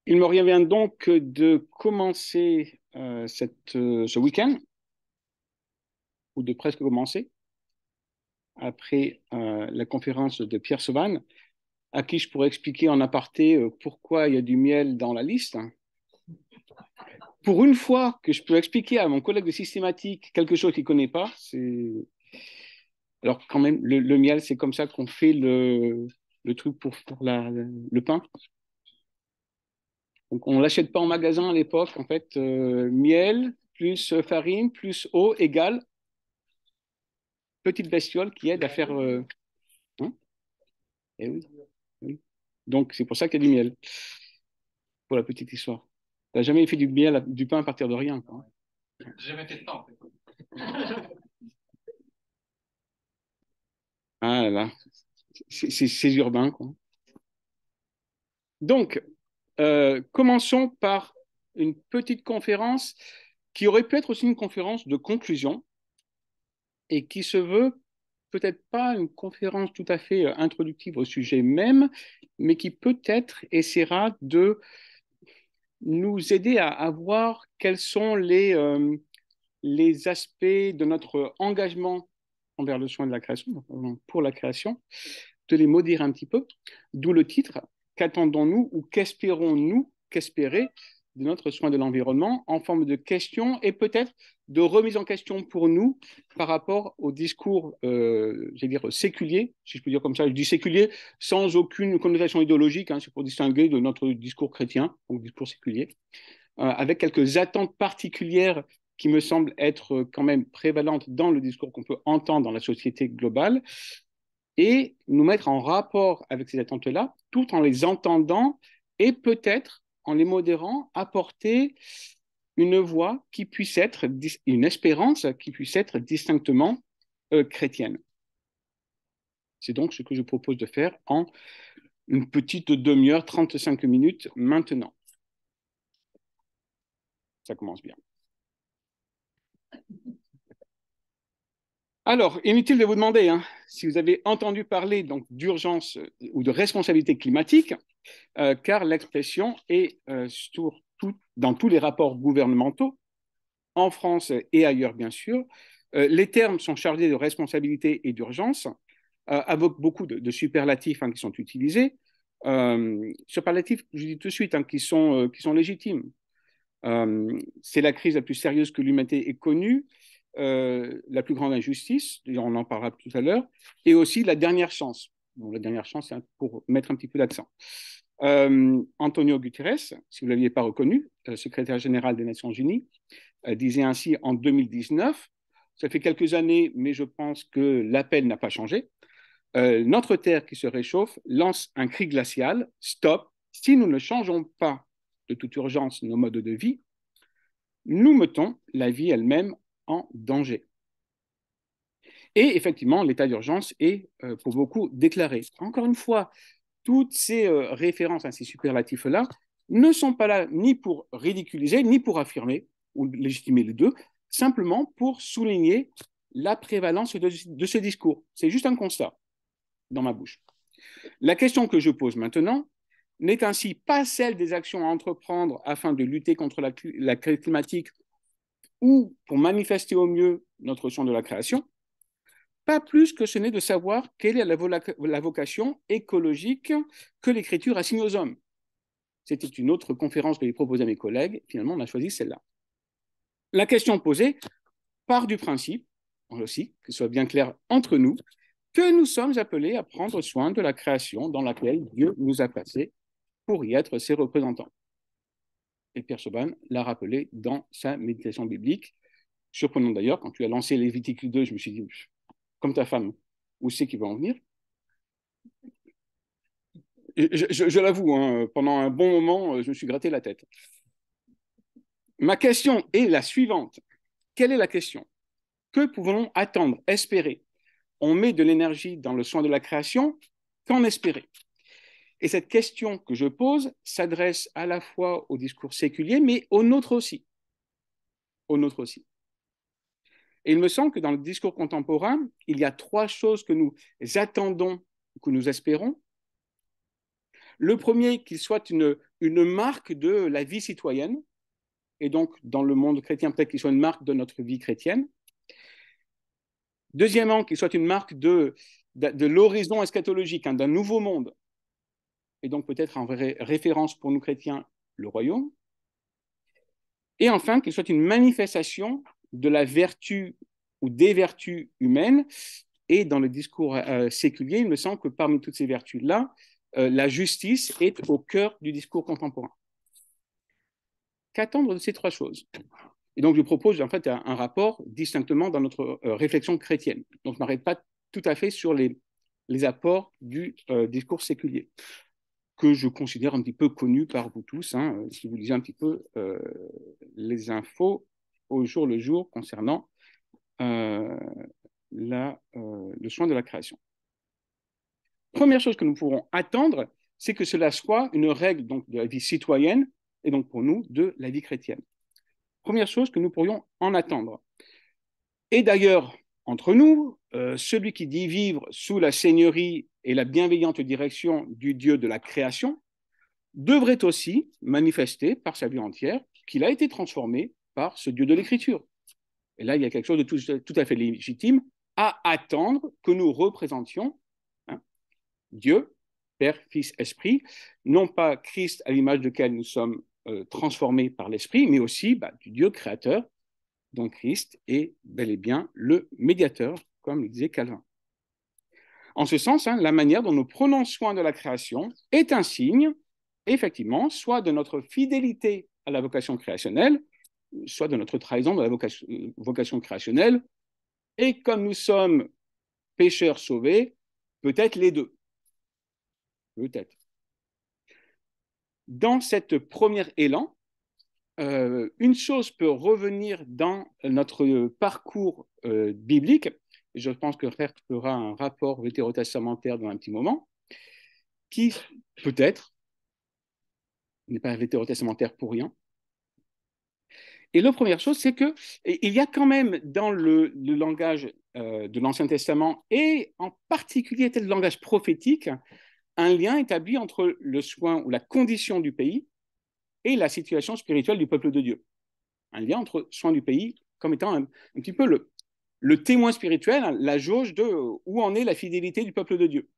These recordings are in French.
Il me revient donc de commencer ce week-end, ou de presque commencer, après la conférence de Pierre Sauvagne, à qui je pourrais expliquer en aparté pourquoi il y a du miel dans la liste. Pour une fois que je peux expliquer à mon collègue de systématique quelque chose qu'il ne connaît pas, c'est... Alors quand même, le miel, c'est comme ça qu'on fait le truc pour le pain. Donc, on ne l'achète pas en magasin à l'époque. En fait, miel plus farine plus eau égale petite bestiole qui aide à faire. Hein. Eh oui, oui. Donc, c'est pour ça qu'il y a du miel, pour la petite histoire. Tu n'as jamais fait du miel, du pain à partir de rien, quoi. J'ai jamais fait de temps, en fait. Ah là là, c'est urbain, quoi. Donc, commençons par une petite conférence qui aurait pu être aussi une conférence de conclusion et qui se veut peut-être pas une conférence tout à fait introductive au sujet même, mais qui peut-être essaiera de nous aider à voir quels sont les aspects de notre engagement envers le soin de la création, pour la création, de les maudire un petit peu, d'où le titre, qu'attendons-nous ou qu'espérons-nous, qu'espérer de notre soin de l'environnement en forme de question et peut-être de remise en question pour nous par rapport au discours, dire, séculier, si je peux dire comme ça, je dis séculier sans aucune connotation idéologique, hein, c'est pour distinguer de notre discours chrétien, ou discours séculier, avec quelques attentes particulières qui me semblent être quand même prévalentes dans le discours qu'on peut entendre dans la société globale, et nous mettre en rapport avec ces attentes-là, tout en les entendant et peut-être en les modérant, apporter une voix qui puisse être, une espérance qui puisse être distinctement chrétienne. C'est donc ce que je propose de faire en une petite demi-heure, 35 minutes maintenant. Ça commence bien. Alors, inutile de vous demander hein, si vous avez entendu parler donc d'urgence ou de responsabilité climatique, car l'expression est dans tous les rapports gouvernementaux, en France et ailleurs bien sûr. Les termes sont chargés de responsabilité et d'urgence, avec beaucoup de superlatifs hein, qui sont utilisés. Superlatifs, je dis tout de suite, hein, qui sont légitimes. C'est la crise la plus sérieuse que l'humanité ait connue, la plus grande injustice, on en parlera tout à l'heure, et aussi la dernière chance. Bon, la dernière chance, hein, pour mettre un petit peu d'accent. Antonio Guterres, si vous ne l'aviez pas reconnu, secrétaire général des Nations Unies, disait ainsi en 2019, ça fait quelques années, mais je pense que l'appel n'a pas changé. Notre Terre qui se réchauffe lance un cri glacial, stop, si nous ne changeons pas de toute urgence nos modes de vie, nous mettons la vie elle-même en danger. Et effectivement, l'état d'urgence est pour beaucoup déclaré. Encore une fois, toutes ces références à ces superlatifs-là ne sont pas là ni pour ridiculiser, ni pour affirmer ou légitimer les deux, simplement pour souligner la prévalence de ce discours. C'est juste un constat dans ma bouche. La question que je pose maintenant n'est ainsi pas celle des actions à entreprendre afin de lutter contre la crise climatique ou pour manifester au mieux notre son de la création, pas plus que ce n'est de savoir quelle est la vocation écologique que l'Écriture assigne aux hommes. C'était une autre conférence que j'ai proposée à mes collègues. Finalement, on a choisi celle-là. La question posée part du principe, aussi, que ce soit bien clair entre nous, que nous sommes appelés à prendre soin de la création dans laquelle Dieu nous a placés pour y être ses représentants. Et Pierre Sauvagne l'a rappelé dans sa méditation biblique. Surprenant d'ailleurs, quand tu as lancé Lévitique 2, je me suis dit, comme ta femme, où c'est qu'il va en venir? Je l'avoue, hein, pendant un bon moment, je me suis gratté la tête. Ma question est la suivante. Quelle est la question? Que pouvons-nous attendre, espérer? On met de l'énergie dans le soin de la création, qu'en espérer? Et cette question que je pose s'adresse à la fois au discours séculier, mais au nôtre aussi. Au nôtre aussi. Et il me semble que dans le discours contemporain, il y a trois choses que nous attendons, que nous espérons. Le premier, qu'il soit une marque de la vie citoyenne, et donc dans le monde chrétien, peut-être qu'il soit une marque de notre vie chrétienne. Deuxièmement, qu'il soit une marque de l'horizon eschatologique, hein, d'un nouveau monde, et donc peut-être en vraie référence pour nous chrétiens, le royaume. Et enfin, qu'il soit une manifestation de la vertu ou des vertus humaines. Et dans le discours séculier, il me semble que parmi toutes ces vertus-là, la justice est au cœur du discours contemporain. Qu'attendre de ces trois choses? Et donc, je propose en fait un rapport distinctement dans notre réflexion chrétienne. Donc, je ne m'arrête pas tout à fait sur les apports du discours séculier, que je considère un petit peu connu par vous tous, hein, si vous lisez un petit peu les infos au jour le jour concernant le soin de la création. Première chose que nous pourrons attendre, c'est que cela soit une règle donc, de la vie citoyenne et donc pour nous de la vie chrétienne. Première chose que nous pourrions en attendre. Et d'ailleurs, entre nous, celui qui dit vivre sous la seigneurie et la bienveillante direction du Dieu de la création devrait aussi manifester par sa vie entière qu'il a été transformé par ce Dieu de l'Écriture. Et là, il y a quelque chose de tout à fait légitime à attendre que nous représentions, hein, Dieu, Père, Fils, Esprit, non pas Christ à l'image duquel nous sommes transformés par l'Esprit, mais aussi du Dieu créateur, dont Christ est bel et bien le médiateur, comme le disait Calvin. En ce sens, hein, la manière dont nous prenons soin de la création est un signe, effectivement, soit de notre fidélité à la vocation créationnelle, soit de notre trahison de la vocation créationnelle, et comme nous sommes pécheurs sauvés, peut-être les deux. Peut-être. Dans cette première élan, une chose peut revenir dans notre parcours biblique, et je pense que Rert fera un rapport vétérotestamentaire dans un petit moment, qui peut-être n'est pas vétérotestamentaire pour rien. Et la première chose, c'est qu'il y a quand même dans le langage de l'Ancien Testament, et en particulier le langage prophétique, un lien établi entre le soin ou la condition du pays et la situation spirituelle du peuple de Dieu. Un lien entre soin du pays comme étant un petit peu le témoin spirituel, hein, la jauge de où en est la fidélité du peuple de Dieu.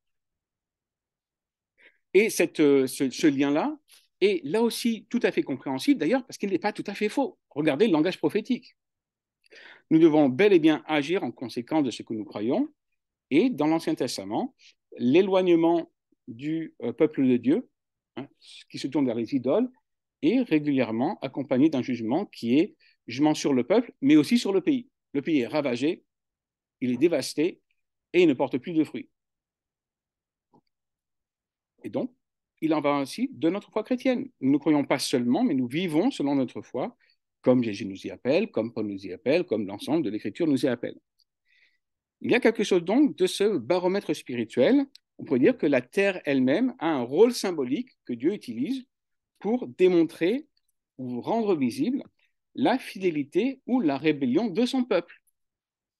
Et ce lien-là est là aussi tout à fait compréhensible, d'ailleurs, parce qu'il n'est pas tout à fait faux. Regardez le langage prophétique. Nous devons bel et bien agir en conséquence de ce que nous croyons. Et dans l'Ancien Testament, l'éloignement du peuple de Dieu, hein, qui se tourne vers les idoles, est régulièrement accompagné d'un jugement qui est jugement sur le peuple, mais aussi sur le pays. Le pays est ravagé, il est dévasté et il ne porte plus de fruits. Et donc, il en va ainsi de notre foi chrétienne. Nous ne croyons pas seulement, mais nous vivons selon notre foi, comme Jésus nous y appelle, comme Paul nous y appelle, comme l'ensemble de l'Écriture nous y appelle. Il y a quelque chose donc de ce baromètre spirituel. On pourrait dire que la terre elle-même a un rôle symbolique que Dieu utilise pour démontrer ou rendre visible la fidélité ou la rébellion de son peuple.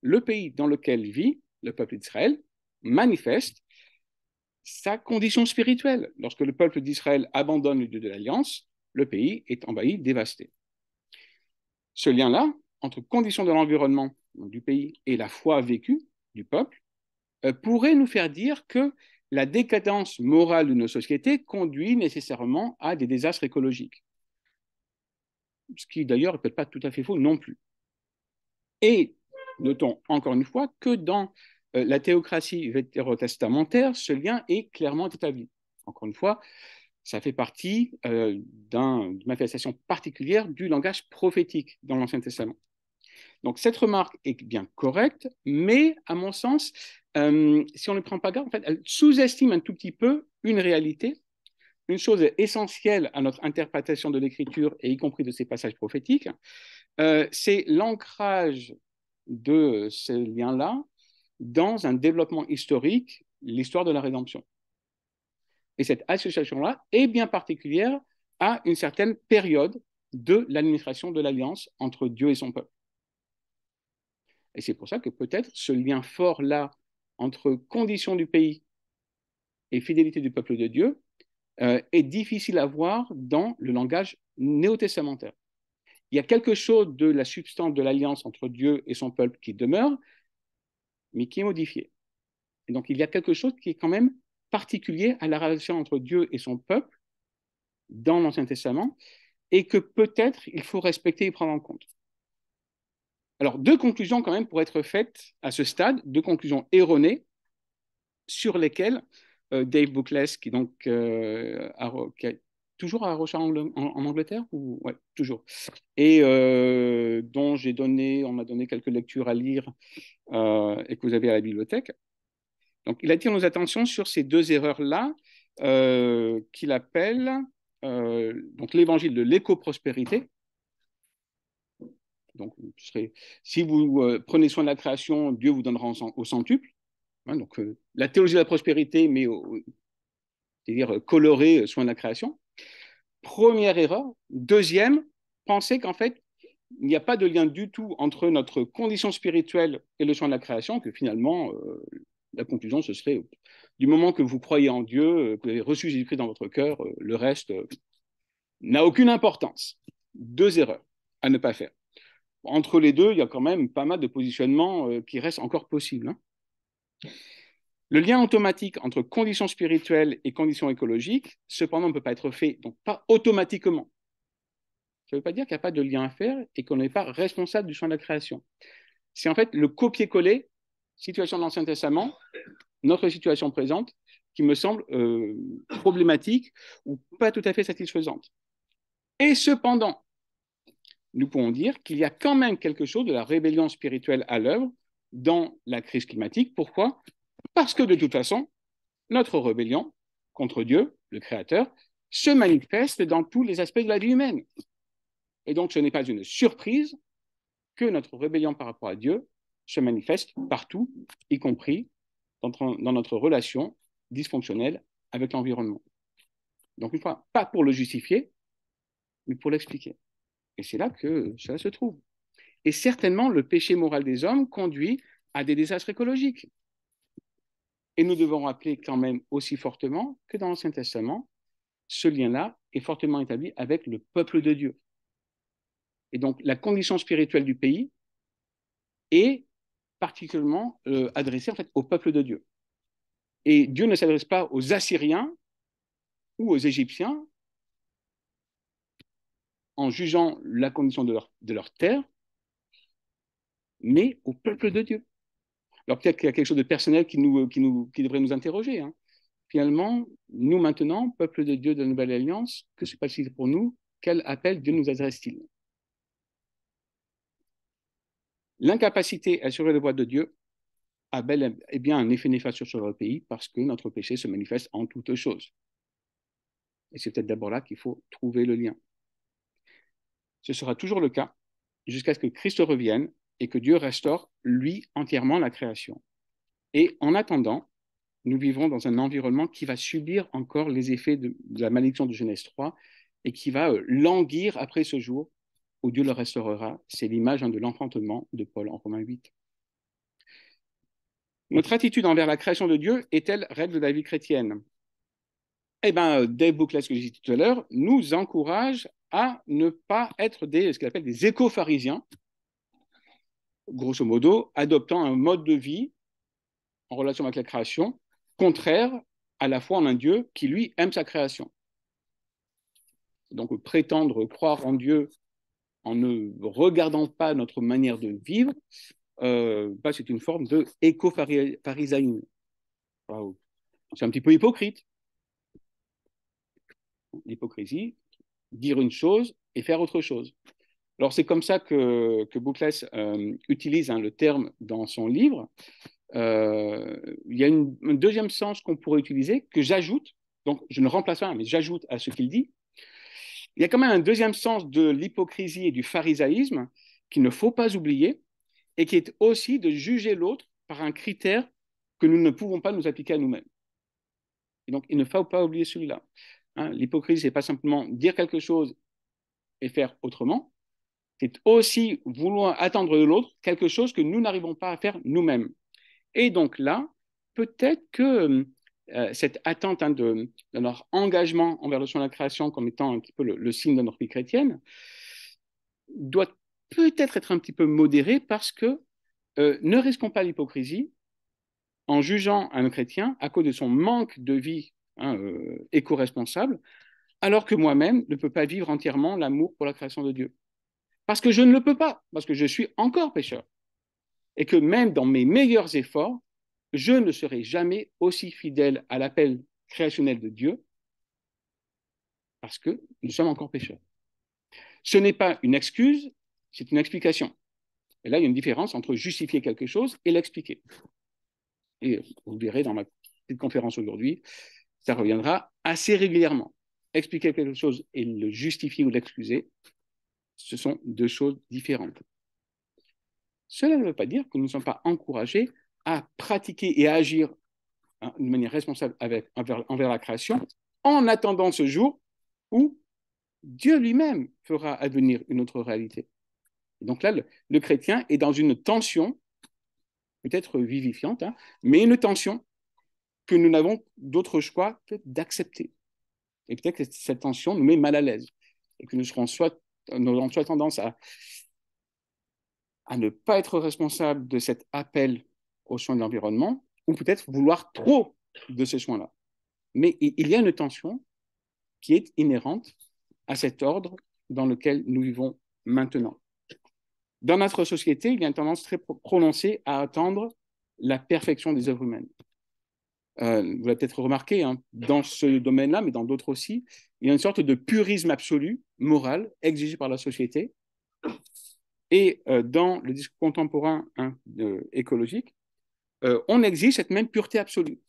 Le pays dans lequel vit le peuple d'Israël manifeste sa condition spirituelle. Lorsque le peuple d'Israël abandonne le Dieu de l'Alliance, le pays est envahi, dévasté. Ce lien-là, entre conditions de l'environnement du pays et la foi vécue du peuple, pourrait nous faire dire que la décadence morale de nos sociétés conduit nécessairement à des désastres écologiques. Ce qui d'ailleurs n'est peut-être pas tout à fait faux non plus. Et notons encore une fois que dans la théocratie vétérotestamentaire, ce lien est clairement établi. Encore une fois, ça fait partie d'une manifestation particulière du langage prophétique dans l'Ancien Testament. Donc cette remarque est bien correcte, mais à mon sens, si on ne prend pas garde, en fait, elle sous-estime un tout petit peu une réalité, une chose essentielle à notre interprétation de l'Écriture, et y compris de ces passages prophétiques, c'est l'ancrage de ce lien-là dans un développement historique, l'histoire de la rédemption. Et cette association-là est bien particulière à une certaine période de l'administration de l'alliance entre Dieu et son peuple. Et c'est pour ça que peut-être ce lien fort-là entre conditions du pays et fidélité du peuple de Dieu est difficile à voir dans le langage néo-testamentaire. Il y a quelque chose de la substance de l'alliance entre Dieu et son peuple qui demeure, mais qui est modifié. Et donc, il y a quelque chose qui est quand même particulier à la relation entre Dieu et son peuple dans l'Ancien Testament, et que peut-être il faut respecter et prendre en compte. Alors, deux conclusions quand même pour être faites à ce stade, deux conclusions erronées sur lesquelles Dave Bookless, qui donc qui est toujours à Rochard en Angleterre, ou ouais, toujours, et dont on m'a donné quelques lectures à lire et que vous avez à la bibliothèque. Donc, il attire nos attentions sur ces deux erreurs-là qu'il appelle donc l'évangile de l'éco-prospérité. Donc, si vous prenez soin de la création, Dieu vous donnera au centuple. Hein, donc, la théologie de la prospérité, mais c'est-à-dire colorée soin de la création. Première erreur. Deuxième, penser qu'en fait, il n'y a pas de lien du tout entre notre condition spirituelle et le soin de la création, que finalement, la conclusion, ce serait, du moment que vous croyez en Dieu, que vous avez reçu Jésus-Christ dans votre cœur, le reste n'a aucune importance. Deux erreurs à ne pas faire. Entre les deux, il y a quand même pas mal de positionnements qui restent encore possibles. Hein. Le lien automatique entre conditions spirituelles et conditions écologiques, cependant, ne peut pas être fait, donc pas automatiquement. Ça ne veut pas dire qu'il n'y a pas de lien à faire et qu'on n'est pas responsable du soin de la création. C'est en fait le copier-coller, situation de l'Ancien Testament, notre situation présente, qui me semble problématique ou pas tout à fait satisfaisante. Et cependant, nous pouvons dire qu'il y a quand même quelque chose de la rébellion spirituelle à l'œuvre dans la crise climatique. Pourquoi ? Parce que de toute façon, notre rébellion contre Dieu, le Créateur, se manifeste dans tous les aspects de la vie humaine. Et donc, ce n'est pas une surprise que notre rébellion par rapport à Dieu se manifeste partout, y compris dans notre relation dysfonctionnelle avec l'environnement. Donc, une fois, pas pour le justifier, mais pour l'expliquer. Et c'est là que cela se trouve. Et certainement, le péché moral des hommes conduit à des désastres écologiques. Et nous devons rappeler quand même aussi fortement que dans l'Ancien Testament, ce lien-là est fortement établi avec le peuple de Dieu. Et donc, la condition spirituelle du pays est particulièrement adressée en fait au peuple de Dieu. Et Dieu ne s'adresse pas aux Assyriens ou aux Égyptiens en jugeant la condition de leur terre, mais au peuple de Dieu. Alors peut-être qu'il y a quelque chose de personnel qui devrait nous interroger. Hein. Finalement, nous maintenant, peuple de Dieu de la Nouvelle Alliance, que se passe-t-il pour nous? Quel appel Dieu nous adresse-t-il? L'incapacité à assurer les voies de Dieu a bel et bien un effet néfaste sur le pays parce que notre péché se manifeste en toutes choses. Et c'est peut-être d'abord là qu'il faut trouver le lien. Ce sera toujours le cas jusqu'à ce que Christ revienne et que Dieu restaure, lui, entièrement la création. Et en attendant, nous vivrons dans un environnement qui va subir encore les effets de la malédiction de Genèse 3 et qui va languir après ce jour où Dieu le restaurera. C'est l'image de l'enfantement de Paul en Romains 8. Notre attitude envers la création de Dieu est-elle règle de la vie chrétienne? Eh bien, Dave Bookless, que j'ai dit tout à l'heure, nous encourage à ne pas être ce qu'il appelle des éco-pharisiens, grosso modo, adoptant un mode de vie en relation avec la création contraire à la foi en un Dieu qui, lui, aime sa création. Donc, prétendre croire en Dieu en ne regardant pas notre manière de vivre, c'est une forme de éco-pharisaïsme. C'est un petit peu hypocrite. L'hypocrisie, dire une chose et faire autre chose. Alors, c'est comme ça que Bookless utilise le terme dans son livre. Il y a un deuxième sens qu'on pourrait utiliser, que j'ajoute, donc je ne remplace pas, mais j'ajoute à ce qu'il dit. Il y a quand même un deuxième sens de l'hypocrisie et du pharisaïsme qu'il ne faut pas oublier et qui est aussi de juger l'autre par un critère que nous ne pouvons pas nous appliquer à nous-mêmes. Et donc, il ne faut pas oublier celui-là. Hein, l'hypocrisie, ce n'est pas simplement dire quelque chose et faire autrement, C'est aussi vouloir attendre de l'autre quelque chose que nous n'arrivons pas à faire nous-mêmes. Et donc là, peut-être que cette attente de notre engagement envers le soin de la création comme étant un petit peu le signe de notre vie chrétienne doit peut-être être un petit peu modérée parce que ne risquons pas l'hypocrisie en jugeant un chrétien à cause de son manque de vie éco-responsable, alors que moi-même ne peux pas vivre entièrement l'amour pour la création de Dieu. Parce que je ne le peux pas, parce que je suis encore pécheur. Et que même dans mes meilleurs efforts, je ne serai jamais aussi fidèle à l'appel créationnel de Dieu parce que nous sommes encore pécheurs. Ce n'est pas une excuse, c'est une explication. Et là, il y a une différence entre justifier quelque chose et l'expliquer. Et vous verrez dans ma petite conférence aujourd'hui, ça reviendra assez régulièrement. Expliquer quelque chose et le justifier ou l'excuser, ce sont deux choses différentes. Cela ne veut pas dire que nous ne sommes pas encouragés à pratiquer et à agir de manière responsable envers la création, en attendant ce jour où Dieu lui-même fera advenir une autre réalité. Et donc là, le chrétien est dans une tension, peut-être vivifiante, mais une tension que nous n'avons d'autre choix que d'accepter. Et peut-être que cette tension nous met mal à l'aise et que nous aurons soit tendance à ne pas être responsables de cet appel aux soins de l'environnement, ou peut-être vouloir trop de ces soins-là. Mais il y a une tension qui est inhérente à cet ordre dans lequel nous vivons maintenant. Dans notre société, il y a une tendance très prononcée à attendre la perfection des œuvres humaines. Vous l'avez peut-être remarqué, dans ce domaine-là, mais dans d'autres aussi, il y a une sorte de purisme absolu, moral, exigé par la société. Et dans le discours contemporain écologique, on exige cette même pureté absolue.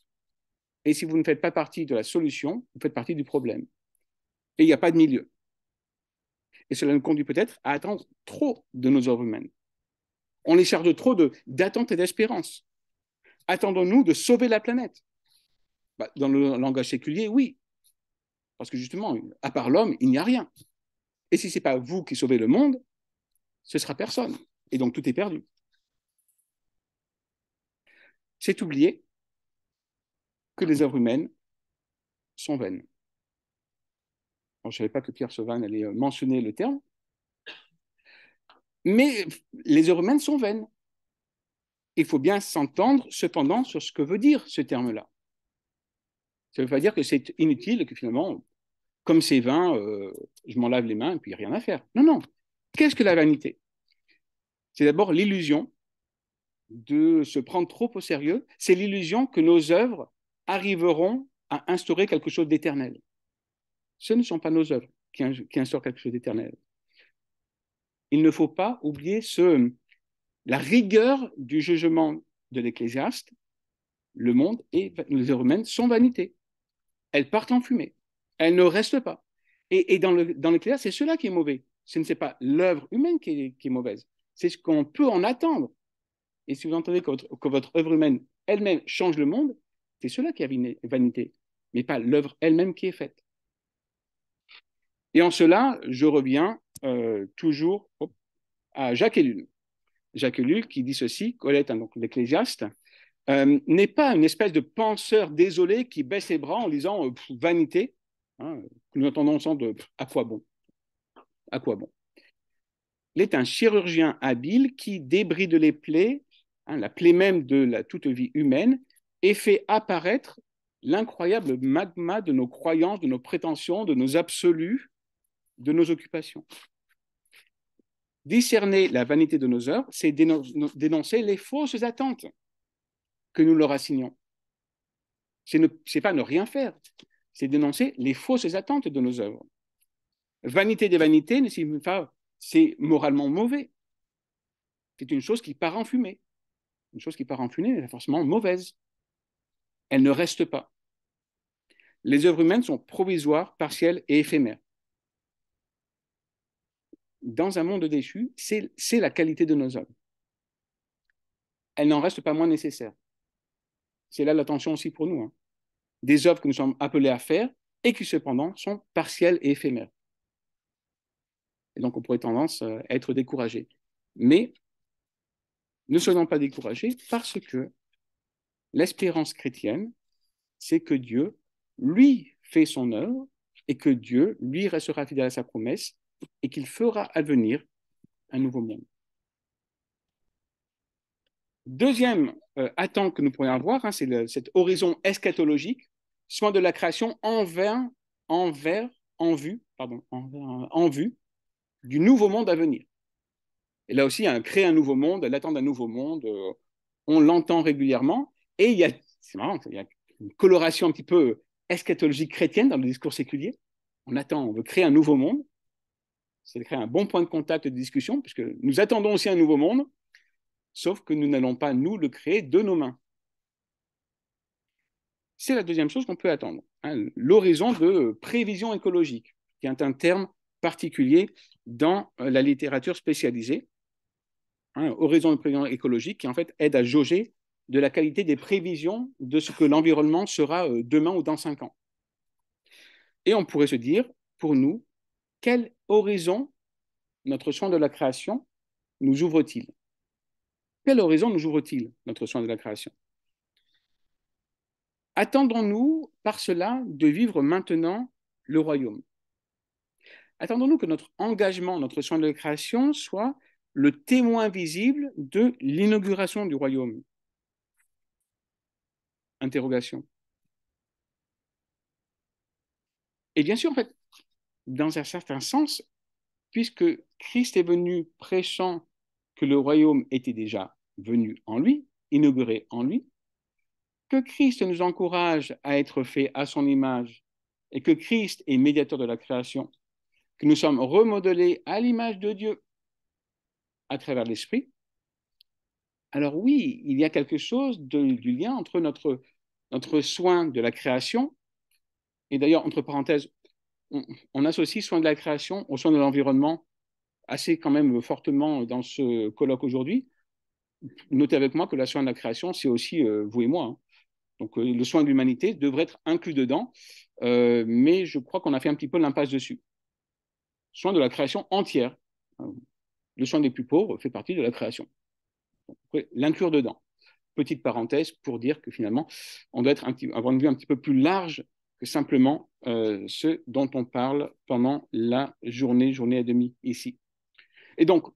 Et si vous ne faites pas partie de la solution, vous faites partie du problème. Et il n'y a pas de milieu. Et cela nous conduit peut-être à attendre trop de nos œuvres humaines. On les charge trop d'attentes et d'espérances. Attendons-nous de sauver la planète? Dans le langage séculier, oui. Parce que justement, à part l'homme, il n'y a rien. Et si ce n'est pas vous qui sauvez le monde, ce sera personne. Et donc tout est perdu. C'est oublier que les œuvres humaines sont vaines. Alors, je ne savais pas que Pierre Sauvain allait mentionner le terme, mais les œuvres humaines sont vaines. Il faut bien s'entendre cependant sur ce que veut dire ce terme-là. Ça ne veut pas dire que c'est inutile, que finalement, comme c'est vain, je m'en lave les mains et puis il n'y a rien à faire. Non, non. Qu'est-ce que la vanité? C'est d'abord l'illusion de se prendre trop au sérieux. C'est l'illusion que nos œuvres arriveront à instaurer quelque chose d'éternel. Ce ne sont pas nos œuvres qui instaurent quelque chose d'éternel. Il ne faut pas oublier la rigueur du jugement de l'Ecclésiaste. Le monde et les œuvres humaines sont vanité. Elles partent en fumée. Elles ne restent pas. Et dans l'Ecclésiaste, c'est cela qui est mauvais. Ce n'est pas l'œuvre humaine qui est mauvaise. C'est ce qu'on peut en attendre. Et si vous entendez que votre œuvre humaine elle-même change le monde, c'est cela qui est vanité, mais pas l'œuvre elle-même qui est faite. Et en cela, je reviens toujours à Jacques Ellul. Jacques Ellul qui dit ceci, Colette, donc l'Ecclésiaste, n'est pas une espèce de penseur désolé qui baisse les bras en disant vanité, que nous entendons ensemble à quoi bon? À quoi bon? Il est un chirurgien habile qui débride les plaies, la plaie même de la toute vie humaine, et fait apparaître l'incroyable magma de nos croyances, de nos prétentions, de nos absolus, de nos occupations. Discerner la vanité de nos œuvres, c'est dénoncer les fausses attentes que nous leur assignons. C'est pas ne rien faire, c'est dénoncer les fausses attentes de nos œuvres. Vanité des vanités ne signifie pas c'est moralement mauvais. C'est une chose qui part en fumée. Une chose qui part en fumée est forcément mauvaise. Elle ne reste pas. Les œuvres humaines sont provisoires, partielles et éphémères. Dans un monde déchu, c'est la qualité de nos œuvres. Elle n'en reste pas moins nécessaire. C'est là l'attention aussi pour nous. Des œuvres que nous sommes appelés à faire et qui cependant sont partielles et éphémères. Et donc, on pourrait tendance à être découragé. Mais ne soyons pas découragés parce que l'espérance chrétienne, c'est que Dieu, lui, fait son œuvre et que Dieu, lui, restera fidèle à sa promesse et qu'il fera advenir un nouveau monde. Deuxième attente que nous pourrions avoir, hein, c'est cet horizon eschatologique, soin de la création en vue du nouveau monde à venir. Et là aussi, hein, créer un nouveau monde, l'attente d'un nouveau monde, on l'entend régulièrement. Et c'est marrant, il y a une coloration un petit peu eschatologique chrétienne dans le discours séculier. On veut créer un nouveau monde. C'est de créer un bon point de contact de discussion, puisque nous attendons aussi un nouveau monde, sauf que nous n'allons pas, nous, le créer de nos mains. C'est la deuxième chose qu'on peut attendre, hein, l'horizon de prévision écologique, qui est un terme particulier dans la littérature spécialisée. Hein, horizon de prévision écologique qui en fait aide à jauger de la qualité des prévisions de ce que l'environnement sera demain ou dans 5 ans. Et on pourrait se dire, pour nous, quel horizon notre soin de la création nous ouvre-t-il? Quel horizon nous ouvre-t-il, notre soin de la création? Attendons-nous par cela de vivre maintenant le royaume? Attendons-nous que notre engagement, notre soin de la création soit le témoin visible de l'inauguration du royaume? Interrogation. Et bien sûr, en fait, dans un certain sens, puisque Christ est venu prêchant que le royaume était déjà venu en lui, inauguré en lui, que Christ nous encourage à être fait à son image et que Christ est médiateur de la création, que nous sommes remodelés à l'image de Dieu à travers l'Esprit, alors oui, il y a quelque chose du lien entre notre soin de la création, et d'ailleurs, entre parenthèses, on associe soin de la création au soin de l'environnement assez quand même fortement dans ce colloque aujourd'hui. Notez avec moi que la soin de la création, c'est aussi vous et moi. Hein. Donc le soin de l'humanité devrait être inclus dedans, mais je crois qu'on a fait un petit peu l'impasse dessus. Soin de la création entière. Le soin des plus pauvres fait partie de la création. Donc, on pourrait l'inclure dedans. Petite parenthèse pour dire que finalement, on doit avoir une vue un petit peu plus large que simplement ce dont on parle pendant la journée et demie ici. Et donc,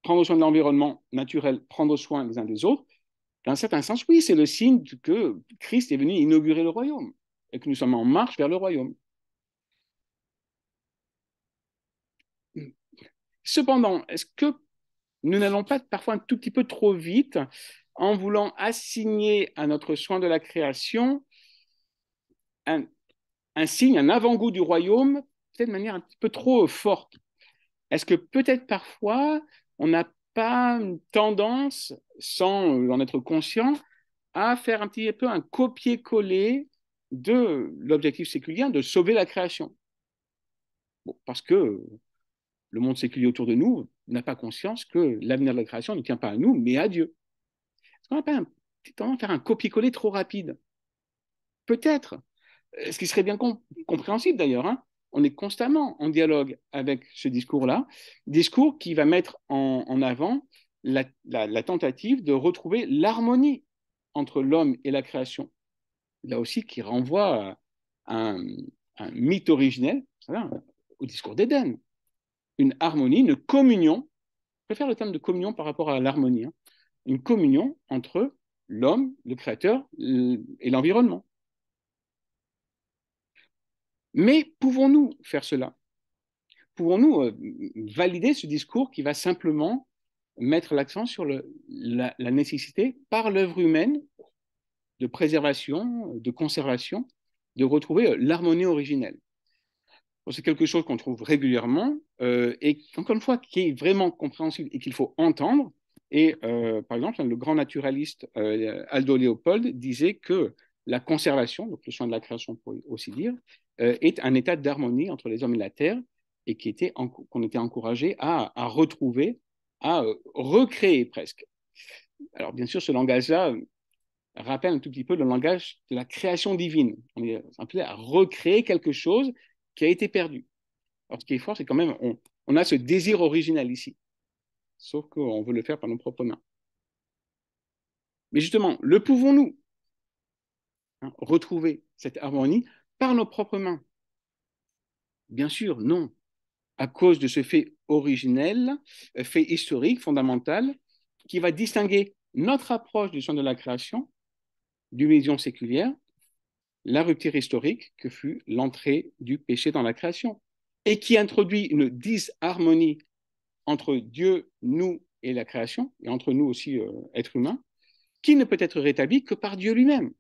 prendre soin de l'environnement naturel, prendre soin les uns des autres, dans un certain sens, oui, c'est le signe que Christ est venu inaugurer le royaume et que nous sommes en marche vers le royaume. Cependant, est-ce que nous n'allons pas parfois un tout petit peu trop vite en voulant assigner à notre soin de la création un signe, un avant-goût du royaume, peut-être de manière un petit peu trop forte? Est-ce que peut-être parfois on n'a pas une tendance, sans en être conscient, à faire un petit peu un copier-coller de l'objectif séculier de sauver la création? Bon, parce que le monde séculier autour de nous n'a pas conscience que l'avenir de la création ne tient pas à nous, mais à Dieu. Est-ce qu'on n'a pas tendance à faire un copier-coller trop rapide? Peut-être. Ce qui serait bien compréhensible d'ailleurs. Hein. On est constamment en dialogue avec ce discours-là, discours qui va mettre en avant la tentative de retrouver l'harmonie entre l'homme et la création. Là aussi, qui renvoie à un mythe originel, au discours d'Éden. Une harmonie, une communion, je préfère le terme de communion par rapport à l'harmonie, hein, une communion entre l'homme, le créateur et l'environnement. Mais pouvons-nous faire cela? Pouvons-nous valider ce discours qui va simplement mettre l'accent sur la nécessité, par l'œuvre humaine, de préservation, de conservation, de retrouver l'harmonie originelle? C'est quelque chose qu'on trouve régulièrement et encore une fois qui est vraiment compréhensible et qu'il faut entendre. Et par exemple, le grand naturaliste Aldo Leopold disait que la conservation, donc le soin de la création, on pourrait aussi dire, est un état d'harmonie entre les hommes et la terre et qu'on était encouragé à retrouver, à recréer presque. Alors bien sûr, ce langage-là rappelle un tout petit peu le langage de la création divine. On est appelé à recréer quelque chose qui a été perdu. Alors, ce qui est fort, c'est quand même, on a ce désir originel ici. Sauf qu'on veut le faire par nos propres mains. Mais justement, le pouvons-nous retrouver cette harmonie par nos propres mains? Bien sûr, non. À cause de ce fait originel, fait historique, fondamental, qui va distinguer notre approche du champ de la création d'une vision séculière, la rupture historique que fut l'entrée du péché dans la création, et qui introduit une disharmonie entre Dieu, nous et la création, et entre nous aussi, êtres humains, qui ne peut être rétablie que par Dieu lui-même.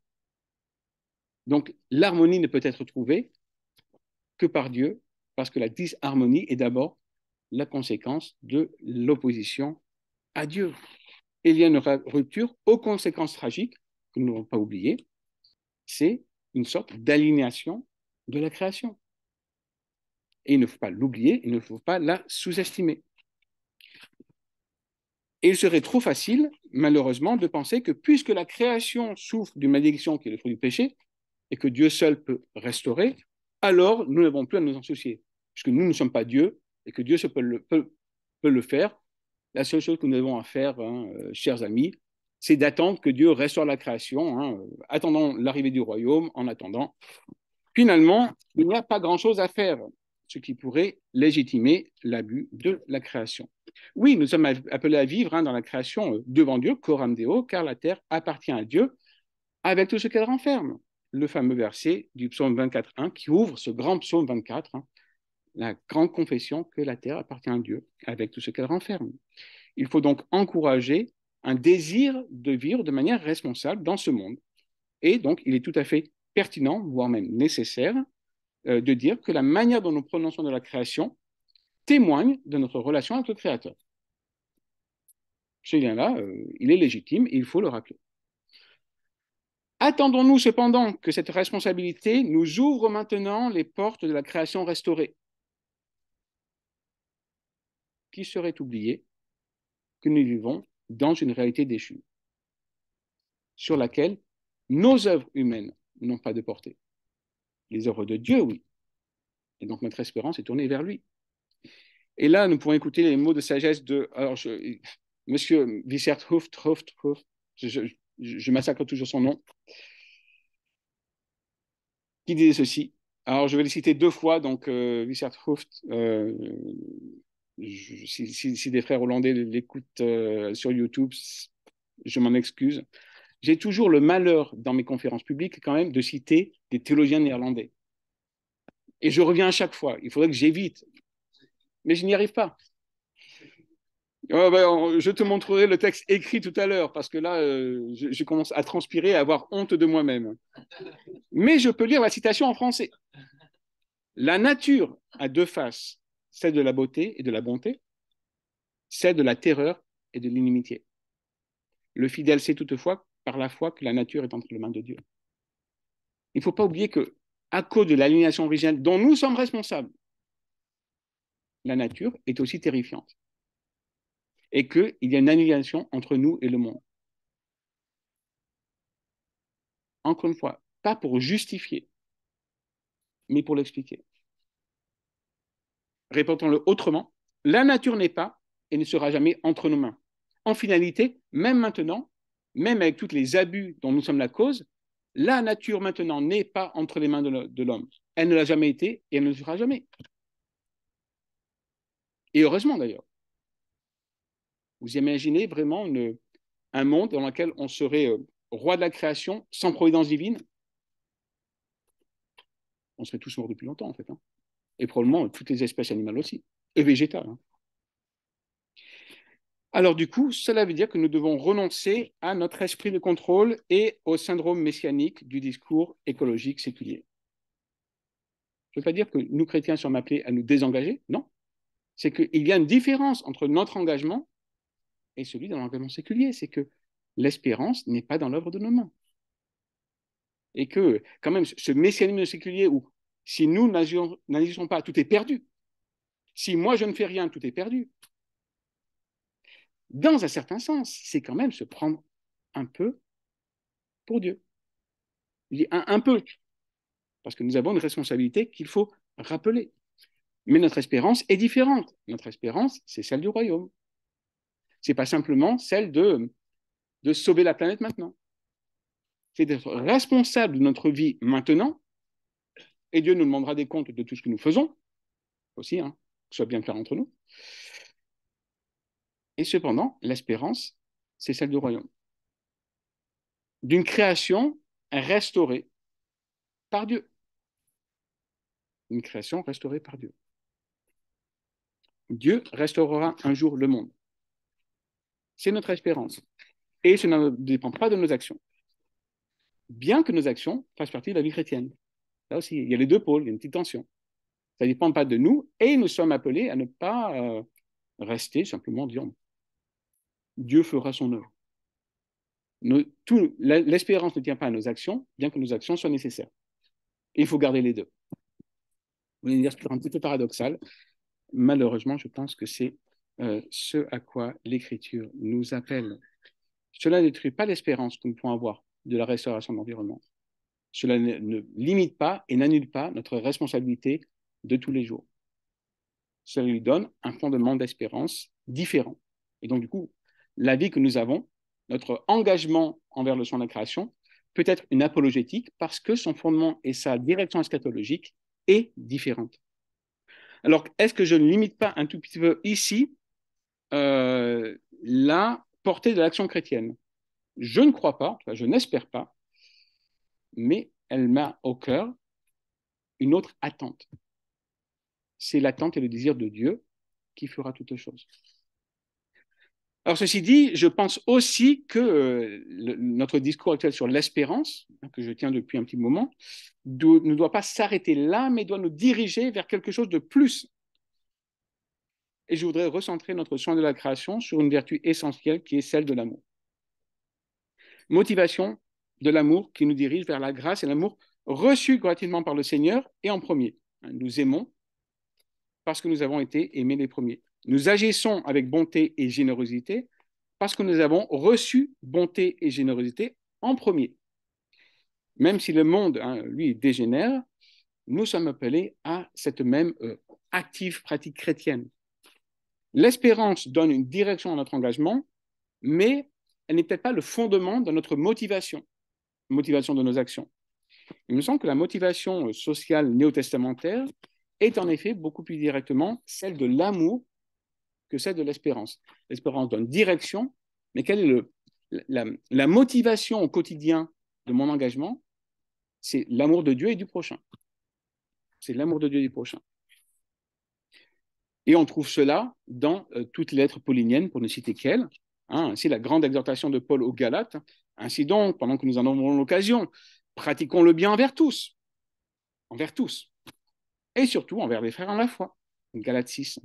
Donc, l'harmonie ne peut être trouvée que par Dieu, parce que la disharmonie est d'abord la conséquence de l'opposition à Dieu. Et il y a une rupture aux conséquences tragiques que nous n'avons pas oubliées, c'est une sorte d'aliénation de la création. Et il ne faut pas l'oublier, il ne faut pas la sous-estimer. Et il serait trop facile, malheureusement, de penser que puisque la création souffre d'une malédiction qui est le fruit du péché, et que Dieu seul peut restaurer, alors nous n'avons plus à nous en soucier. Puisque nous ne sommes pas Dieu, et que Dieu peut le faire. La seule chose que nous avons à faire, chers amis, c'est d'attendre que Dieu restaure la création, attendant l'arrivée du royaume, en attendant. Finalement, il n'y a pas grand-chose à faire, ce qui pourrait légitimer l'abus de la création. Oui, nous sommes appelés à vivre dans la création devant Dieu, coram Deo, car la terre appartient à Dieu, avec tout ce qu'elle renferme. Le fameux verset du psaume 24.1 qui ouvre ce grand psaume 24, la grande confession que la terre appartient à Dieu, avec tout ce qu'elle renferme. Il faut donc encourager un désir de vivre de manière responsable dans ce monde. Et donc, il est tout à fait pertinent, voire même nécessaire, de dire que la manière dont nous prononçons de la création témoigne de notre relation avec le Créateur. Ce lien-là, il est légitime et il faut le rappeler. Attendons-nous cependant que cette responsabilité nous ouvre maintenant les portes de la création restaurée, qui serait oubliée que nous vivons dans une réalité déchue, sur laquelle nos œuvres humaines n'ont pas de portée. Les œuvres de Dieu, oui. Et donc notre espérance est tournée vers lui. Et là, nous pourrons écouter les mots de sagesse de Monsieur Wishart-Hooft, je massacre toujours son nom, qui disait ceci. Alors, je vais le citer deux fois, donc Wishart-Hooft, si des frères hollandais l'écoutent sur YouTube, je m'en excuse. J'ai toujours le malheur dans mes conférences publiques quand même de citer des théologiens néerlandais. Et je reviens à chaque fois. Il faudrait que j'évite. Mais je n'y arrive pas. Je te montrerai le texte écrit tout à l'heure parce que là, je commence à transpirer, à avoir honte de moi-même. Mais je peux lire la citation en français. La nature a deux faces, celle de la beauté et de la bonté, celle de la terreur et de l'inimitié. Le fidèle sait toutefois par la foi que la nature est entre les mains de Dieu. Il ne faut pas oublier que, à cause de l'aliénation originelle dont nous sommes responsables, la nature est aussi terrifiante. Et qu'il y a une annihilation entre nous et le monde. Encore une fois, pas pour justifier, mais pour l'expliquer. Répétons-le autrement, la nature n'est pas et ne sera jamais entre nos mains. En finalité, même maintenant, même avec tous les abus dont nous sommes la cause, la nature maintenant n'est pas entre les mains de l'homme. Elle ne l'a jamais été et elle ne le sera jamais. Et heureusement d'ailleurs. Vous imaginez vraiment un monde dans lequel on serait roi de la création sans providence divine? On serait tous morts depuis longtemps en fait. Et probablement toutes les espèces animales aussi, et végétales. Alors du coup, cela veut dire que nous devons renoncer à notre esprit de contrôle et au syndrome messianique du discours écologique séculier. Je ne veux pas dire que nous, chrétiens, sommes appelés à nous désengager, non. C'est qu'il y a une différence entre notre engagement et celui de l'engagement séculier. C'est que l'espérance n'est pas dans l'œuvre de nos mains. Et que, quand même, ce messianisme séculier où si nous n'agissons pas, tout est perdu. Si moi, je ne fais rien, tout est perdu. Dans un certain sens, c'est quand même se prendre un peu pour Dieu. Je dis un peu, parce que nous avons une responsabilité qu'il faut rappeler. Mais notre espérance est différente. Notre espérance, c'est celle du royaume. Ce n'est pas simplement celle de sauver la planète maintenant. C'est d'être responsable de notre vie maintenant, et Dieu nous demandera des comptes de tout ce que nous faisons, aussi, hein, que ce soit bien clair entre nous. Et cependant, l'espérance, c'est celle du royaume. D'une création restaurée par Dieu. Une création restaurée par Dieu. Dieu restaurera un jour le monde. C'est notre espérance. Et cela ne dépend pas de nos actions. Bien que nos actions fassent partie de la vie chrétienne. Là aussi, il y a les deux pôles, il y a une petite tension. Ça ne dépend pas de nous et nous sommes appelés à ne pas rester simplement en disant Dieu fera son œuvre. L'espérance ne tient pas à nos actions, bien que nos actions soient nécessaires. Et il faut garder les deux. Vous allez dire que c'est un petit peu paradoxal. Malheureusement, je pense que c'est ce à quoi l'Écriture nous appelle. Cela ne détruit pas l'espérance que nous pouvons avoir de la restauration de l'environnement. Cela ne limite pas et n'annule pas notre responsabilité de tous les jours. Cela lui donne un fondement d'espérance différent. Et donc, du coup, la vie que nous avons, notre engagement envers le soin de la création, peut être une apologétique parce que son fondement et sa direction eschatologique est différente. Alors, est-ce que je ne limite pas un tout petit peu ici la portée de l'action chrétienne? Je ne crois pas, je n'espère pas, mais elle m'a au cœur une autre attente. C'est l'attente et le désir de Dieu qui fera toutes choses. Alors, ceci dit, je pense aussi que notre discours actuel sur l'espérance, que je tiens depuis un petit moment, ne doit pas s'arrêter là, mais doit nous diriger vers quelque chose de plus. Et je voudrais recentrer notre soin de la création sur une vertu essentielle qui est celle de l'amour. Motivation de l'amour qui nous dirige vers la grâce et l'amour reçu gratuitement par le Seigneur et en premier. Nous aimons parce que nous avons été aimés les premiers. Nous agissons avec bonté et générosité parce que nous avons reçu bonté et générosité en premier. Même si le monde, lui, dégénère, nous sommes appelés à cette même active pratique chrétienne. L'espérance donne une direction à notre engagement, mais elle n'est peut-être pas le fondement de notre motivation de nos actions. Il me semble que la motivation sociale néo-testamentaire est en effet beaucoup plus directement celle de l'amour que celle de l'espérance. L'espérance donne direction, mais quelle est la motivation au quotidien de mon engagement? C'est l'amour de Dieu et du prochain. C'est l'amour de Dieu et du prochain. Et on trouve cela dans toutes les lettres pauliniennes, pour ne citer qu'elles. Ainsi, la grande exhortation de Paul aux Galates. Ainsi donc, pendant que nous en avons l'occasion, pratiquons le bien envers tous. Envers tous. Et surtout envers les frères en la foi. Galates 6.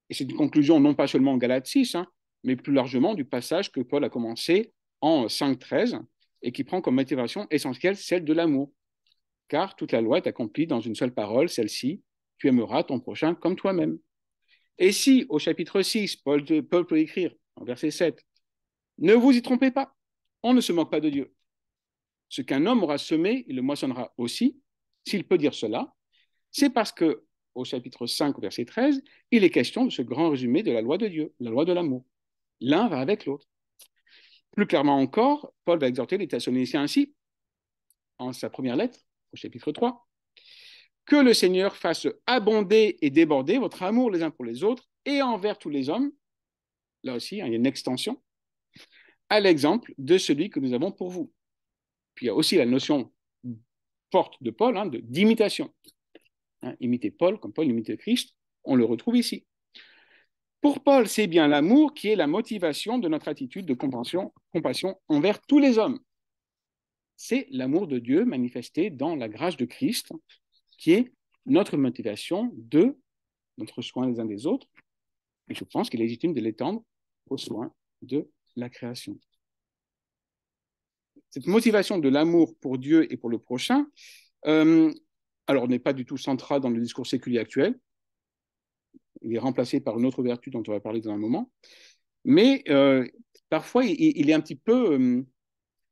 Et c'est une conclusion non pas seulement en Galates 6, mais plus largement du passage que Paul a commencé en 5.13 et qui prend comme motivation essentielle celle de l'amour. Car toute la loi est accomplie dans une seule parole, celle-ci, tu aimeras ton prochain comme toi-même. Et si, au chapitre 6, Paul peut écrire, en verset 7, ne vous y trompez pas, on ne se moque pas de Dieu. Ce qu'un homme aura semé, il le moissonnera aussi. S'il peut dire cela, c'est parce que, au chapitre 5, verset 13, il est question de ce grand résumé de la loi de Dieu, la loi de l'amour. L'un va avec l'autre. Plus clairement encore, Paul va exhorter les Thessaloniciens ainsi, en sa première lettre, au chapitre 3, que le Seigneur fasse abonder et déborder votre amour les uns pour les autres et envers tous les hommes. Là aussi, il y a une extension, à l'exemple de celui que nous avons pour vous. Puis il y a aussi la notion forte de Paul d'imitation. Imiter Paul, comme Paul imitait Christ, on le retrouve ici. Pour Paul, c'est bien l'amour qui est la motivation de notre attitude de compassion envers tous les hommes. C'est l'amour de Dieu manifesté dans la grâce de Christ qui est notre motivation de notre soin les uns des autres. Et je pense qu'il est légitime de l'étendre aux soins de la création. Cette motivation de l'amour pour Dieu et pour le prochain, alors n'est pas du tout centrale dans le discours séculier actuel. Il est remplacé par une autre vertu dont on va parler dans un moment. Mais parfois, il est un petit peu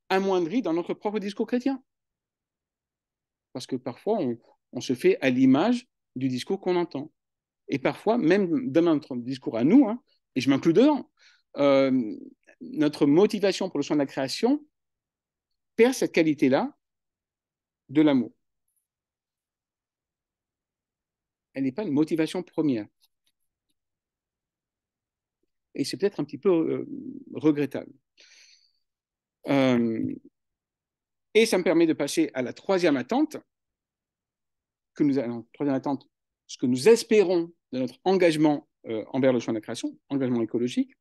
amoindri dans notre propre discours chrétien. Parce que parfois, on se fait à l'image du discours qu'on entend. Et parfois, même dans notre discours à nous, hein, et je m'inclus dedans, notre motivation pour le soin de la création perd cette qualité-là de l'amour. Elle n'est pas une motivation première. Et c'est peut-être un petit peu regrettable. Et ça me permet de passer à la troisième attente, ce que nous espérons de notre engagement envers le champ de la création, engagement écologique,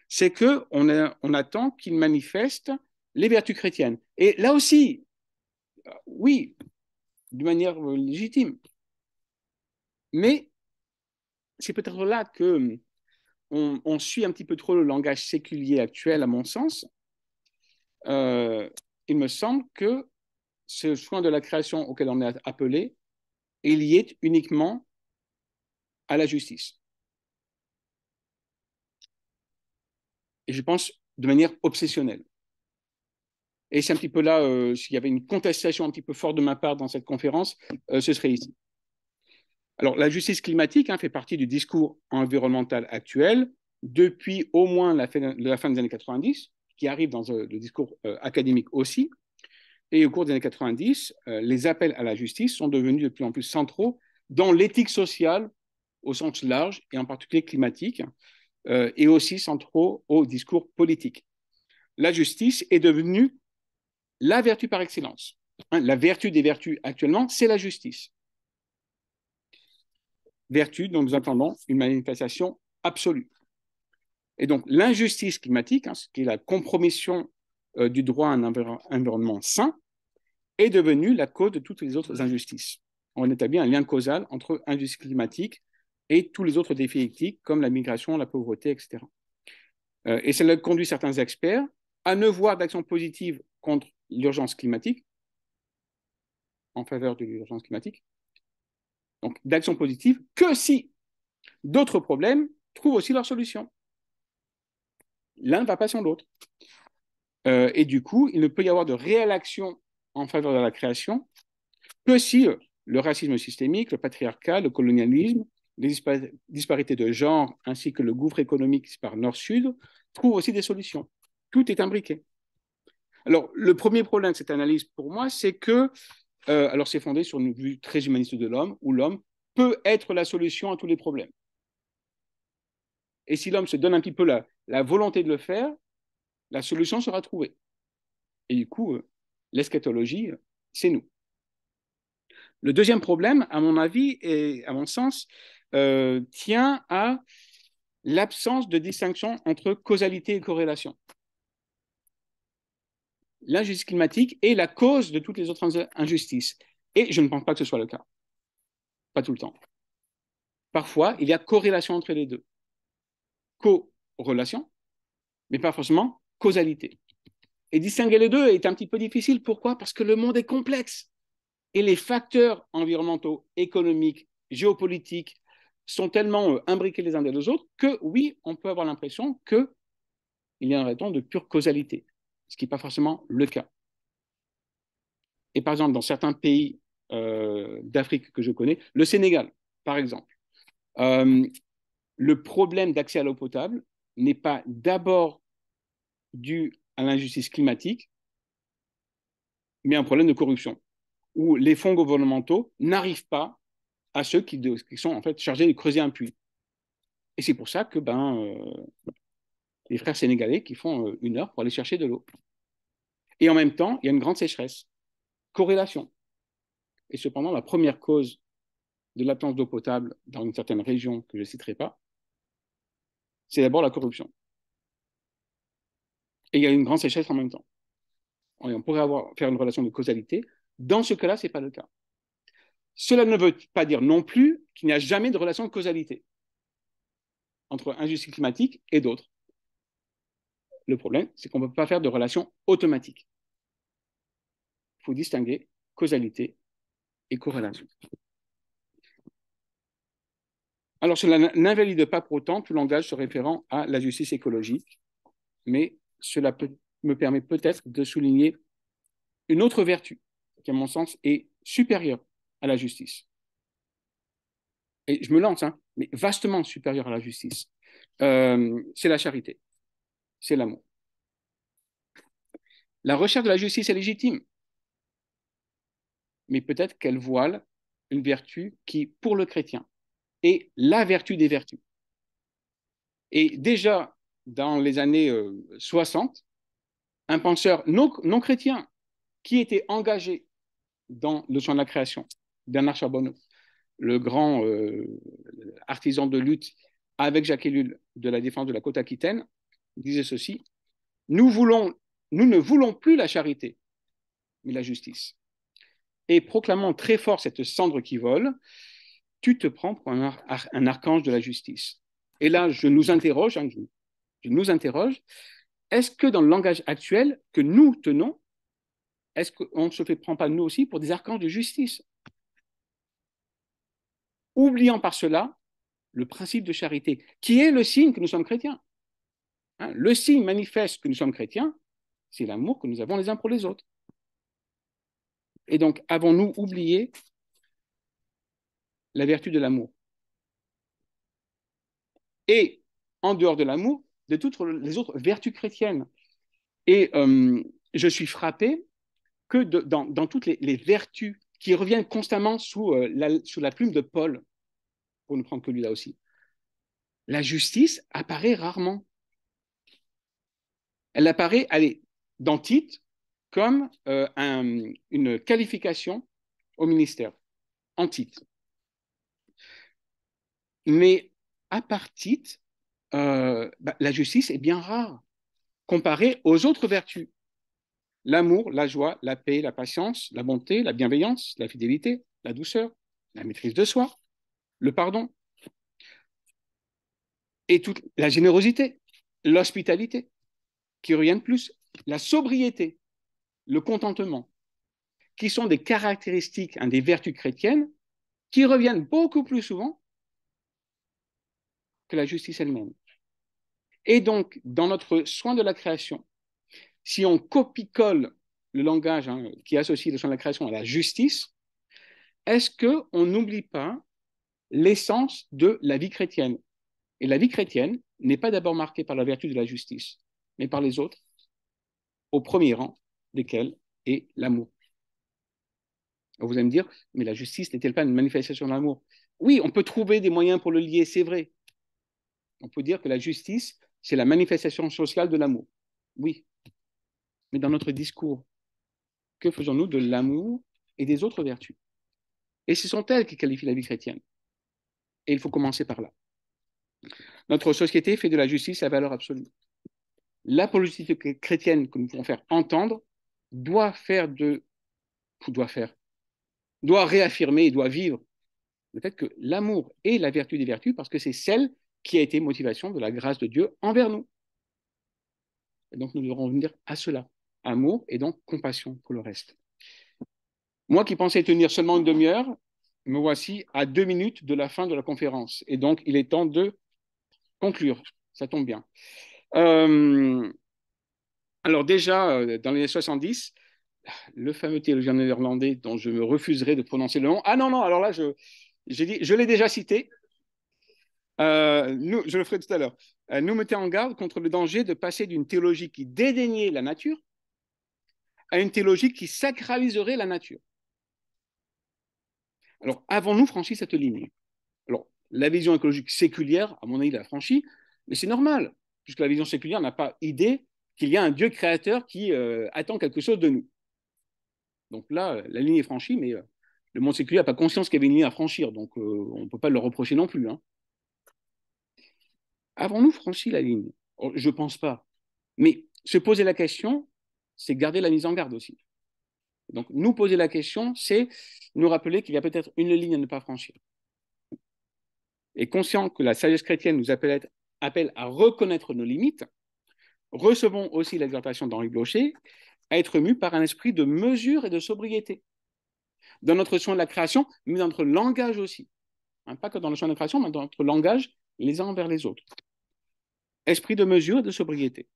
c'est qu'on attend qu'il manifeste les vertus chrétiennes. Et là aussi, oui, de manière légitime. Mais c'est peut-être là que on suit un petit peu trop le langage séculier actuel, à mon sens. Il me semble que ce soin de la création auquel on est appelé est lié uniquement à la justice. Et je pense de manière obsessionnelle. Et c'est un petit peu là, s'il y avait une contestation un petit peu forte de ma part dans cette conférence, ce serait ici. Alors, la justice climatique fait partie du discours environnemental actuel depuis au moins la fin des années 90, qui arrive dans le discours académique aussi. Et au cours des années 90, les appels à la justice sont devenus de plus en plus centraux dans l'éthique sociale au sens large, et en particulier climatique, et aussi centraux au discours politique. La justice est devenue la vertu par excellence. La vertu des vertus actuellement, c'est la justice. Vertu dont nous attendons une manifestation absolue. Et donc, l'injustice climatique, ce qui est la compromission du droit à un environnement sain, est devenue la cause de toutes les autres injustices. On établit un lien causal entre injustice climatique et tous les autres défis éthiques, comme la migration, la pauvreté, etc. Et cela conduit certains experts à ne voir d'action positive contre l'urgence climatique, en faveur de l'urgence climatique, donc d'action positive, que si d'autres problèmes trouvent aussi leur solution. L'un ne va pas sans l'autre. Et du coup, il ne peut y avoir de réelle action en faveur de la création que si le racisme systémique, le patriarcat, le colonialisme, les disparités de genre, ainsi que le gouffre économique par nord-sud, trouvent aussi des solutions. Tout est imbriqué. Alors, le premier problème de cette analyse, pour moi, c'est que, alors c'est fondé sur une vue très humaniste de l'homme, où l'homme peut être la solution à tous les problèmes. Et si l'homme se donne un petit peu la volonté de le faire, la solution sera trouvée. Et du coup, l'eschatologie, c'est nous. Le deuxième problème, à mon avis et à mon sens, tient à l'absence de distinction entre causalité et corrélation. L'injustice climatique est la cause de toutes les autres injustices. Et je ne pense pas que ce soit le cas. Pas tout le temps. Parfois, il y a corrélation entre les deux. Corrélation, mais pas forcément causalité. Et distinguer les deux est un petit peu difficile. Pourquoi? Parce que le monde est complexe. Et les facteurs environnementaux, économiques, géopolitiques sont tellement imbriqués les uns des autres que oui, on peut avoir l'impression qu'il y a un raison de pure causalité, ce qui n'est pas forcément le cas. Et par exemple, dans certains pays d'Afrique que je connais, le Sénégal, par exemple, le problème d'accès à l'eau potable n'est pas d'abord dû à l'injustice climatique, mais un problème de corruption, où les fonds gouvernementaux n'arrivent pas à ceux qui sont en fait chargés de creuser un puits. Et c'est pour ça que les frères sénégalais qui font 1 heure pour aller chercher de l'eau. Et en même temps, il y a une grande sécheresse. Corrélation. Et cependant, la première cause de l'absence d'eau potable dans une certaine région que je ne citerai pas, c'est d'abord la corruption. Et il y a une grande sécheresse en même temps. Et on pourrait faire une relation de causalité. Dans ce cas-là, ce n'est pas le cas. Cela ne veut pas dire non plus qu'il n'y a jamais de relation de causalité entre injustice climatique et d'autres. Le problème, c'est qu'on ne peut pas faire de relation automatique. Il faut distinguer causalité et corrélation. Alors, cela n'invalide pas pour autant tout langage se référant à la justice écologique, mais cela me permet peut-être de souligner une autre vertu qui, à mon sens, est supérieure à la justice. et je me lance, hein, mais vastement supérieure à la justice, c'est la charité, c'est l'amour. La recherche de la justice est légitime, mais peut-être qu'elle voile une vertu qui, pour le chrétien, est la vertu des vertus. Et déjà, dans les années 60, un penseur non chrétien qui était engagé dans le champ de la création, Bernard Charbonneau, le grand artisan de lutte avec Jacques Ellul de la défense de la côte aquitaine, disait ceci: nous ne voulons plus la charité, mais la justice. Et proclamant très fort cette cendre qui vole, tu te prends pour un archange de la justice. Et là, je nous interroge, est-ce que dans le langage actuel que nous tenons, est-ce qu'on ne se prend pas nous aussi pour des archanges de justice, oubliant par cela le principe de charité, qui est le signe que nous sommes chrétiens. Hein, le signe manifeste que nous sommes chrétiens, c'est l'amour que nous avons les uns pour les autres. Et donc, avons-nous oublié la vertu de l'amour? Et, en dehors de l'amour, de toutes les autres vertus chrétiennes. Et je suis frappé que dans toutes les vertus qui reviennent constamment sous la plume de Paul, pour ne prendre que lui là aussi, la justice apparaît rarement. Elle apparaît, allez, dans Tite, comme une qualification au ministère, en Tite. Mais à part Tite, la justice est bien rare comparée aux autres vertus. L'amour, la joie, la paix, la patience, la bonté, la bienveillance, la fidélité, la douceur, la maîtrise de soi, le pardon, et toute la générosité, l'hospitalité, qui reviennent plus, la sobriété, le contentement, qui sont des caractéristiques, des vertus chrétiennes, qui reviennent beaucoup plus souvent que la justice elle-même. Et donc, dans notre soin de la création, si on copie-colle le langage qui associe le soin de la création à la justice, est-ce qu'on n'oublie pas l'essence de la vie chrétienne? Et la vie chrétienne n'est pas d'abord marquée par la vertu de la justice, mais par les autres, au premier rang desquels est l'amour. Vous allez me dire, mais la justice n'est-elle pas une manifestation de l'amour? Oui, on peut trouver des moyens pour le lier, c'est vrai. On peut dire que la justice, c'est la manifestation sociale de l'amour. Oui. Mais dans notre discours, que faisons-nous de l'amour et des autres vertus? Et ce sont elles qui qualifient la vie chrétienne. Et il faut commencer par là. Notre société fait de la justice la valeur absolue. L'apologétique chrétienne que nous pouvons faire entendre doit réaffirmer et doit vivre le fait que l'amour est la vertu des vertus parce que c'est celle qui a été motivation de la grâce de Dieu envers nous. Et donc nous devrons venir à cela. Amour et donc compassion pour le reste. Moi qui pensais tenir seulement une demi-heure, me voici à 2 minutes de la fin de la conférence. Et donc il est temps de conclure. Ça tombe bien. Alors déjà, dans les années 70, le fameux théologien néerlandais dont je me refuserai de prononcer le nom. Ah non, alors là, je l'ai déjà cité. Je le ferai tout à l'heure. Nous mettait en garde contre le danger de passer d'une théologie qui dédaignait la nature à une théologie qui sacraliserait la nature. Alors, avons-nous franchi cette ligne? Alors, la vision écologique séculière, à mon avis, l'a franchie, mais c'est normal, puisque la vision séculière n'a pas idée qu'il y a un Dieu créateur qui attend quelque chose de nous. Donc là, la ligne est franchie, mais le monde séculier n'a pas conscience qu'il y avait une ligne à franchir, donc on ne peut pas le reprocher non plus. Hein. Avons-nous franchi la ligne? Je ne pense pas. Mais se poser la question, c'est garder la mise en garde aussi. Donc nous poser la question, c'est nous rappeler qu'il y a peut-être une ligne à ne pas franchir. Et conscient que la sagesse chrétienne nous appelle à reconnaître nos limites, recevons aussi l'exhortation d'Henri Blocher à être mus par un esprit de mesure et de sobriété dans notre soin de la création, mais dans notre langage aussi. Pas que dans le soin de la création, mais dans notre langage les uns envers les autres. Esprit de mesure et de sobriété.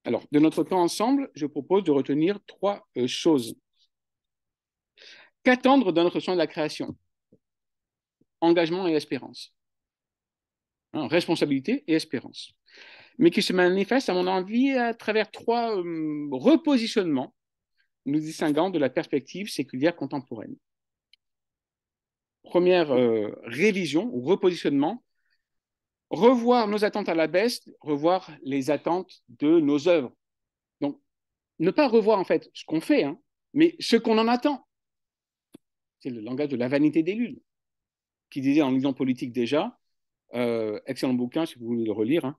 Alors, de notre temps ensemble, je propose de retenir 3 choses. Qu'attendre dans notre soin de la création? engagement et espérance. Hein, responsabilité et espérance. Mais qui se manifeste, à mon avis, à travers trois repositionnements nous distinguant de la perspective séculière contemporaine. Première révision ou repositionnement, revoir nos attentes à la baisse, revoir les attentes de nos œuvres. Donc, ne pas revoir en fait ce qu'on fait, hein, mais ce qu'on en attend. C'est le langage de la vanité des lunes, qui disait en lisant Politique déjà, excellent bouquin si vous voulez le relire, hein,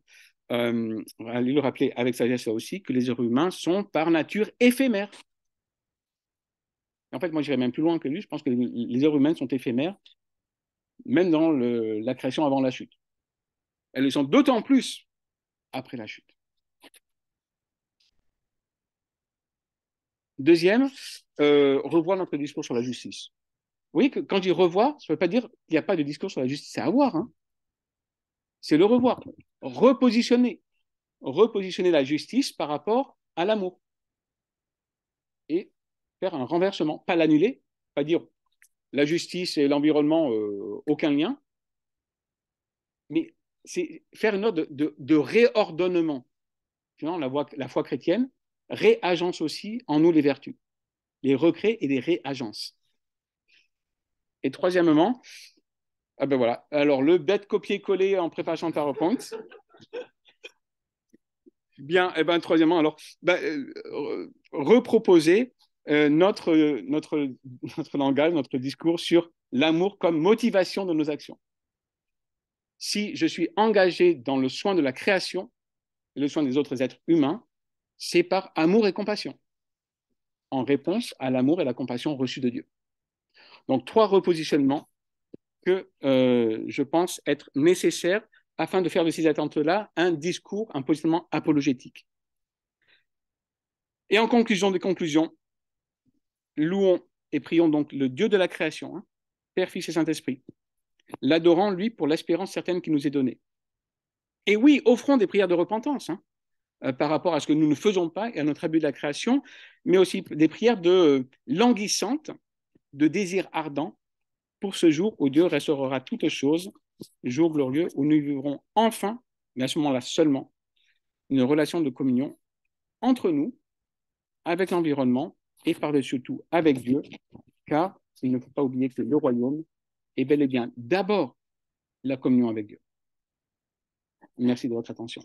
allez le rappeler avec sagesse là aussi, que les êtres humains sont par nature éphémères. En fait, moi, j'irais même plus loin que lui. Je pense que les œuvres humaines sont éphémères, même dans la création avant la chute. Elles le sont d'autant plus après la chute. Deuxième, revoir notre discours sur la justice. Vous voyez que quand je dis revoir, ça ne veut pas dire qu'il n'y a pas de discours sur la justice à avoir. Hein. C'est le revoir. Repositionner la justice par rapport à l'amour. Et faire un renversement. Pas l'annuler, pas dire la justice et l'environnement, aucun lien, mais c'est faire une sorte de réordonnement. Finalement, la foi chrétienne réagence aussi en nous les vertus, les recrée et les réagence. Et troisièmement, ah ben voilà, alors le bête copier-coller en préparation de PowerPoint. Bien, et ben troisièmement, alors, reproposer notre langage, notre discours sur l'amour comme motivation de nos actions. Si je suis engagé dans le soin de la création et le soin des autres êtres humains, c'est par amour et compassion, en réponse à l'amour et la compassion reçus de Dieu. Donc, trois repositionnements que je pense être nécessaires afin de faire de ces attentes-là un discours, un positionnement apologétique. Et en conclusion des conclusions, louons et prions donc le Dieu de la création, hein, Père, Fils et Saint-Esprit, l'adorant, lui, pour l'espérance certaine qui nous est donnée. Et oui, offrons des prières de repentance, hein, par rapport à ce que nous ne faisons pas et à notre abus de la création, mais aussi des prières languissantes, de désir ardent, pour ce jour où Dieu restaurera toutes choses, jour glorieux où nous vivrons enfin, mais à ce moment-là seulement, une relation de communion entre nous, avec l'environnement et par-dessus tout avec Dieu, car il ne faut pas oublier que le royaume est bel et bien d'abord la communion avec Dieu. Merci de votre attention.